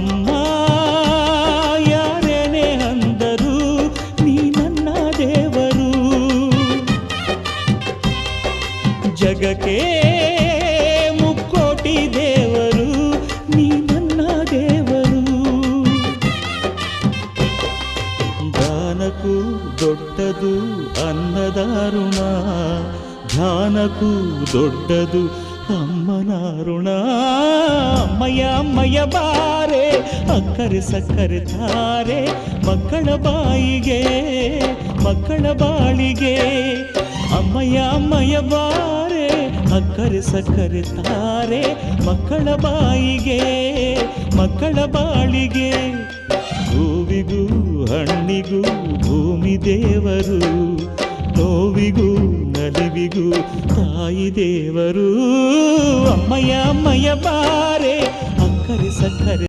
ಅಮ್ಮ ಯಾರೇನೇ ಅಂದರು ನೀ ನನ್ನ ದೇವರು ಜಗಕ್ಕೆ ಮುಕ್ಕೋಟಿ ದೇವರು ನೀ ನನ್ನ ದೇವರು ದಾನಕ್ಕೂ ದೊಡ್ಡದು ಅನ್ನದಾರುಣ ಧ್ಯಾನಕ್ಕೂ ದೊಡ್ಡದು ಅಮ್ಮನ ಋಣ ಅಮ್ಮಯ್ಯ ಅಮ್ಮಯ್ಯ ಬಾರೆ ಅಕ್ಕರೆ ಸಕ್ಕರೆ ತಾರೆ ಮಕ್ಕಳ ಬಾಯಿಗೆ ಮಕ್ಕಳ ಬಾಳಿಗೆ ಅಮ್ಮಯ್ಯ ಅಮ್ಮಯ್ಯ ಬಾರೆ ಅಕ್ಕರೆ ಸಕ್ಕರೆ ತಾರೆ ಮಕ್ಕಳ ಬಾಯಿಗೆ ಮಕ್ಕಳ ಬಾಳಿಗೆ ಹೂವಿಗೂ ಹಣ್ಣಿಗೂ ಭೂಮಿ ದೇವರು ನೋವಿಗೂ ನಲಿವಿಗೂ ತಾಯಿ ದೇವರು ಅಮ್ಮಯ್ಯ ಅಮ್ಮಯ್ಯ ಬಾರೆ ಅಕ್ಕರೆ ಸಕ್ಕರೆ